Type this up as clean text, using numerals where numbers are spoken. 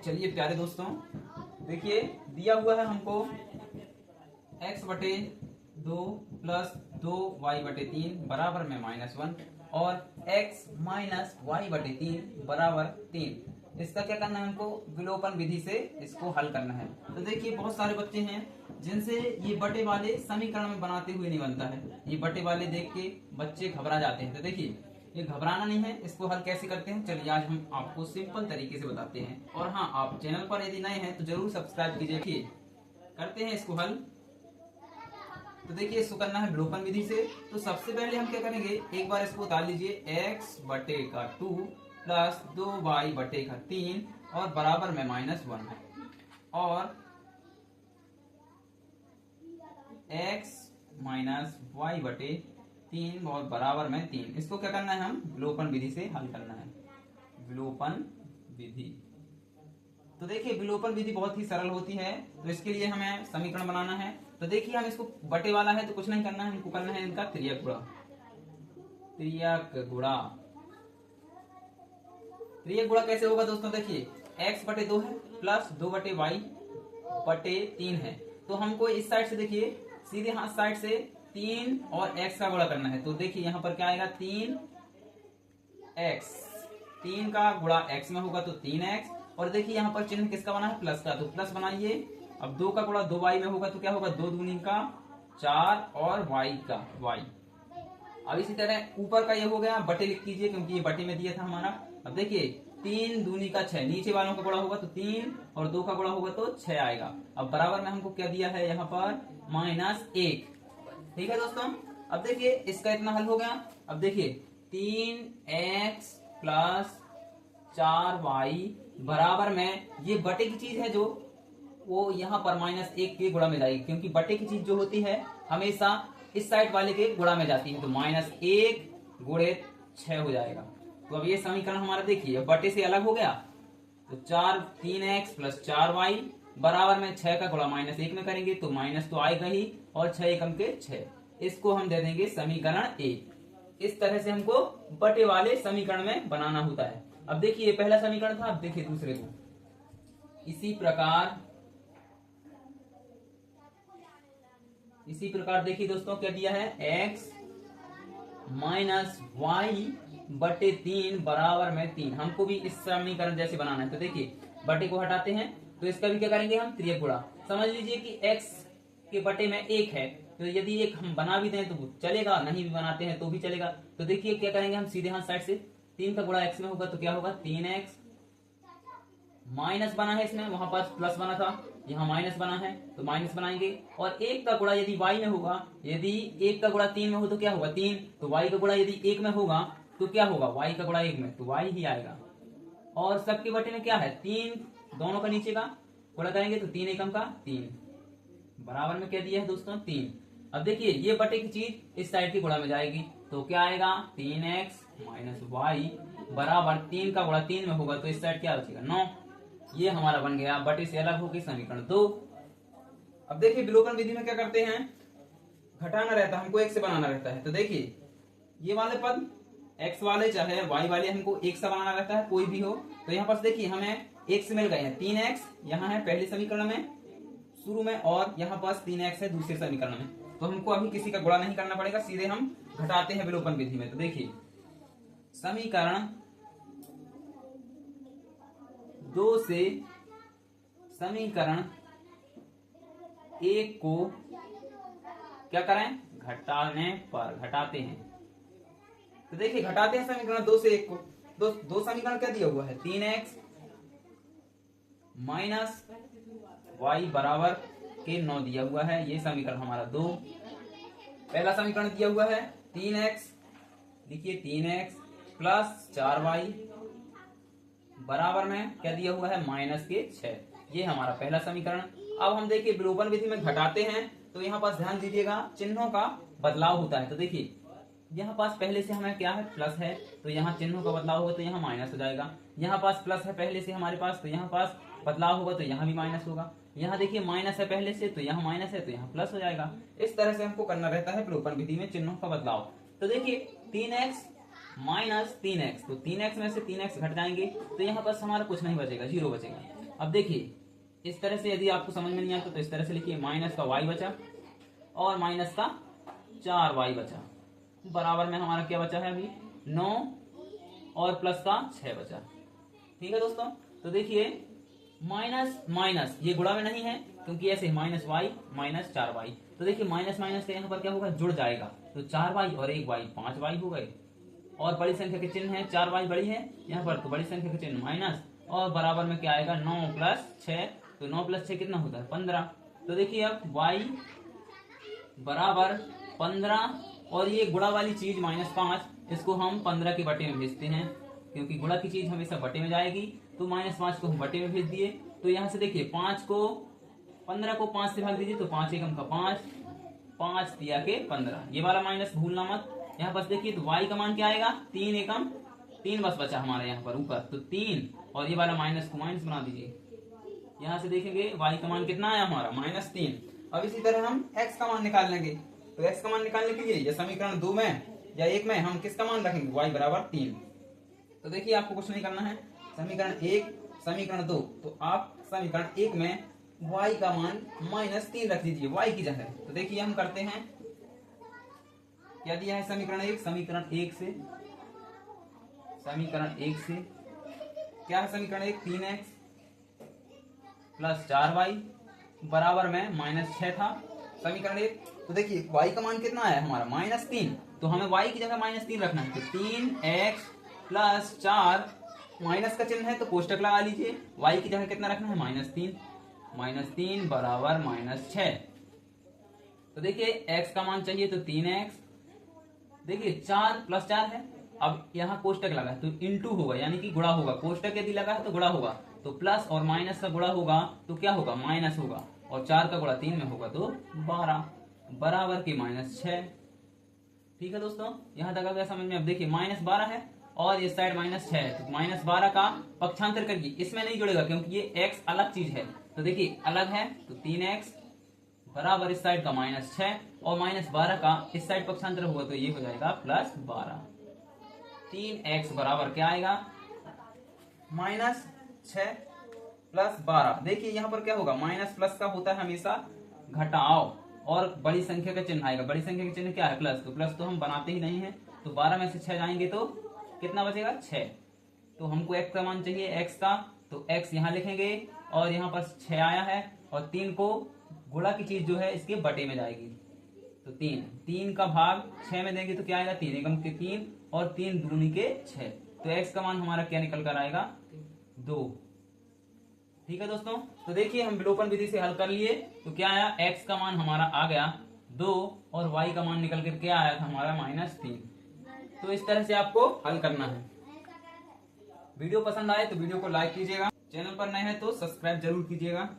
चलिए प्यारे दोस्तों, देखिए दिया हुआ है हमको x बटे 2 प्लस 2y/3 बराबर में -1 और x माइनस y/3 बराबर 3। इसका क्या करना है, हमको विलोपन विधि से इसको हल करना है। तो देखिए बहुत सारे बच्चे हैं जिनसे ये बटे वाले समीकरण में बनाते हुए नहीं बनता है। ये बटे वाले देख के बच्चे घबरा जाते हैं। तो देखिए ये घबराना नहीं है, इसको हल कैसे करते हैं चलिए आज हम आपको सिंपल तरीके से बताते हैं। और हाँ, आप चैनल पर यदि नए हैं तो जरूर सब्सक्राइब कीजिए। करते हैं इसको हल। तो देखिए इसको करना है विलोपन विधि से। तो सबसे पहले हम क्या करेंगे, एक बार इसको उतार लीजिए, x बटे का 2 प्लस 2y बटे का 3 और बराबर में -1 और x माइनस y बटे 3 और बराबर में 3। इसको क्या करना है, हम विलोपन विधि से हल करना है। विलोपन विधि। तो देखिए विलोपन विधि बहुत ही सरल होती है। तो इसके लिए हमें समीकरण बनाना है। तो देखिए हम इसको बटे वाला है तो कुछ नहीं करना है, हमको करना है इनका त्रियक गुणा। त्रियक गुणा। त्रियक गुणा कैसे होगा दोस्तों, देखिए x बटे 2 है प्लस 2 बटे वाई बटे 3 है। तो हमको इस साइड से देखिए सीधे हाथ साइड से 3 और x का गुणा करना है। तो देखिए यहाँ पर क्या आएगा, 3x। 3 का गुणा x में होगा तो 3x। और देखिए यहाँ पर चिन्ह किसका बना है, प्लस का, तो प्लस बनाइए। अब 2 का गुणा 2y में होगा तो क्या होगा, 2 दूनी का 4 और y का y। अब इसी तरह ऊपर का ये हो गया, बटे लिख कीजिए क्योंकि ये बटे में दिया था हमारा। अब देखिए 3 दूनी का 6, नीचे वालों का गुणा होगा तो 3 और 2 का गुणा होगा तो 6 आएगा। अब बराबर में हमको क्या दिया है यहाँ पर, -1। ठीक है दोस्तों, अब देखिए इसका इतना हल हो गया। अब देखिए 3x प्लस 4y बराबर में, ये बटे की चीज है जो वो यहाँ पर -1 के गुणा में जाएगी, क्योंकि बटे की चीज जो होती है हमेशा इस साइड वाले के गुणा में जाती है। तो -1 गुणे 6 हो जाएगा। तो अब ये समीकरण हमारा देखिए बटे से अलग हो गया। तो 3x प्लस 4y बराबर में 6 का गुणा -1 में करेंगे तो माइनस तो आएगा ही, और 6 एकम के 6। इसको हम दे देंगे समीकरण 1। इस तरह से हमको बटे वाले समीकरण में बनाना होता है। अब देखिए पहला समीकरण था, अब देखिए दूसरे को। इसी प्रकार देखिए दोस्तों क्या दिया है, x माइनस वाई बटे 3 बराबर में 3। हमको भी इस समीकरण जैसे बनाना है। तो देखिए बटे को हटाते हैं तो इसका भी क्या करेंगे हम, त्रियक गुणा। समझ लीजिए कि x के बटे में 1 है, तो यदि एक हम बना भी दें तो चलेगा, नहीं भी बनाते हैं तो भी चलेगा। तो देखिए क्या करेंगे हम, सीधे हाथ साइड से 3 का गुणा x में होगा तो क्या होगा, 3x। माइनस बना है इसमें, वहां पास प्लस बना था, यहाँ माइनस बना है तो माइनस बनाएंगे। और 1 का गुणा यदि y में होगा, यदि 1 का गुणा 3 में हो तो क्या होगा, 3। तो y का गुणा यदि 1 में होगा तो क्या होगा, y का गुणा 1 में तो y ही आएगा। और सबके बटे में क्या है, 3, दोनों का नीचे का गुणा करेंगे तो 3 एकम का 3 बराबर में क्या दिया है दोस्तों, 3। अब देखिए ये बटे की चीज इस साइड की गुणा में जाएगी तो क्या आएगा, 3x माइनस वाई बराबर 3 का गुणा 3 में होगा तो इस साइड क्या बचेगा, 9। ये हमारा बन गया बटे से अलग होकर समीकरण 2। अब देखिए विलोपन विधि में क्या करते हैं, घटाना रहता है, हमको 1 से बनाना रहता है। तो देखिए ये वाले पद x वाले चाहे y वाले हमको 1 से बनाना रहता है, कोई भी हो। तो यहाँ पर देखिए हमें 1 से मिल गए हैं, 3x यहाँ है पहले समीकरण में शुरू में, और यहाँ पास 3x है दूसरे समीकरण में। तो हमको अभी किसी का गुणा नहीं करना पड़ेगा, सीधे हम घटाते हैं विलोपन विधि में। तो देखिए समीकरण 2 से समीकरण 1 को क्या करें, घटाते हैं। तो देखिए घटाते हैं समीकरण 2 से 1 को। दो समीकरण क्या दिया हुआ है, 3x माइनस वाई बराबर के 9 दिया हुआ है। ये समीकरण हमारा 2। पहला समीकरण दिया हुआ है 3x, लिखिए 3x प्लस 4y बराबर में क्या दिया हुआ है, -6। ये हमारा पहला समीकरण। अब हम देखिए विलोपन विधि में घटाते हैं तो यहाँ पास ध्यान दीजिएगा चिन्हों का बदलाव होता है। तो देखिए यहाँ पास पहले से हमें क्या है, प्लस है, तो यहाँ चिन्हों का बदलाव होगा तो यहाँ माइनस हो जाएगा। यहाँ पास प्लस है पहले से हमारे पास, तो यहाँ पास बदलाव होगा तो यहाँ भी माइनस होगा। यहाँ देखिए माइनस है पहले से, तो यहाँ माइनस है तो यहाँ प्लस हो जाएगा। इस तरह से हमको करना रहता है विलोपन विधि में चिन्हों का बदलाव। तो देखिए 3x माइनस 3x, तो 3x में से 3x घट जाएंगे तो यहाँ पास हमारा कुछ नहीं बचेगा, 0 बचेगा। अब देखिए इस तरह से यदि आपको समझ में नहीं आता तो इस तरह से लिखिए, माइनस का y बचा और माइनस का 4y बचा, बराबर में हमारा क्या बचा है अभी 9 और प्लस का 6 बचा। ठीक है दोस्तों, तो देखिए माइनस माइनस ये गुणा में नहीं है क्योंकि ऐसे माइनस वाई माइनस 4y, तो देखिए माइनस माइनस से यहाँ पर क्या होगा, जुड़ जाएगा, तो 4y और 1y 5y हो गए, और बड़ी संख्या के चिन्ह है 4y बड़ी है यहाँ पर, तो बड़ी संख्या के चिन्ह माइनस, और बराबर में क्या आएगा 9 प्लस 6, तो 9 प्लस 6 कितना होता है 15। तो देखिए अब y बराबर 15, और ये गुणा वाली चीज -5 इसको हम 15 के बटे में भेजते हैं, क्योंकि गुणा की चीज हमेशा बटे में जाएगी, तो -5 को हम बटे में भेज दिए। तो यहाँ से देखिए 15 को 5 से भाग दीजिए, तो 5 एकम का 5, 5 दिया के 15, ये वाला माइनस भूलना मत। यहाँ पर देखिए तो y का मान क्या आएगा 3 एकम 3 बस बचा हमारे यहाँ पर ऊपर, तो 3, और ये वाला माइनस को माइनस बना दीजिए। यहाँ से देखेंगे y का मान कितना आया हमारा -3। अब इसी तरह हम x का मान निकाल लेंगे, तो x का मान निकालने के लिए या समीकरण 2 में या 1 में हम किसका मान रखेंगे, y बराबर 3। तो देखिए आपको कुछ नहीं करना है, समीकरण 1 समीकरण 2, तो आप समीकरण 1 में y का मान -3 रख दीजिए y की जगह। तो देखिए हम करते हैं, क्या दिया है समीकरण 1, समीकरण 1 से क्या है समीकरण 1, 3x प्लस 4y बराबर में -6 था समीकरण 1। तो देखिए y का मान कितना आया हमारा -3, तो हमें y की जगह -3 रखना है, तो 3x प्लस 4, माइनस का चिन्ह है तो कोष्टक लगा लीजिए, y की जगह कितना रखना है -3 बराबर -6। तो देखिए x का मान चाहिए तो 3x, देखिए 4 प्लस 4 है, अब यहाँ कोष्टक लगा है तो इंटू होगा, यानी कि गुणा होगा, कोष्टक यदि लगा है तो गुणा होगा, तो प्लस और माइनस का गुणा होगा तो क्या होगा माइनस होगा, और 4 का गुणा 3 में होगा तो 12 बराबर के -6। ठीक है दोस्तों, यहाँ तक आ गया समझ में। अब देखिए -12 है और इस साइड -6 है, तो -12 का पक्षांतर करिए, इसमें नहीं जुड़ेगा क्योंकि ये x अलग चीज है, तो देखिए अलग है, तो 3x बराबर इस साइड का -6 और -12 का इस साइड पक्षांतर होगा तो ये हो जाएगा +12। 3x बराबर क्या आएगा -6 प्लस 12। देखिए यहाँ पर क्या होगा, माइनस प्लस का होता है हमेशा घटाओ, और बड़ी संख्या का चिन्ह आएगा, बड़ी संख्या का चिन्ह क्या है प्लस, तो प्लस तो हम बनाते ही नहीं है, तो 12 में से 6 जाएंगे तो कितना बचेगा 6। तो हमको x का मान चाहिए x का, तो x यहाँ लिखेंगे, और यहाँ पर 6 आया है, और 3 को गुणा की चीज जो है इसके बटे में जाएगी, तो 3 का भाग 6 में देंगे तो क्या आएगा 3 एकम के 3 और 3 दूनी के 6, तो x का मान हमारा क्या निकल कर आएगा 2। ठीक है दोस्तों, तो देखिए हम विलोपन विधि से हल कर लिए, तो क्या आया x का मान हमारा आ गया 2 और y का मान निकल कर क्या आया था हमारा -3। तो इस तरह से आपको हल करना है। वीडियो पसंद आए तो वीडियो को लाइक कीजिएगा, चैनल पर नए हैं तो सब्सक्राइब जरूर कीजिएगा।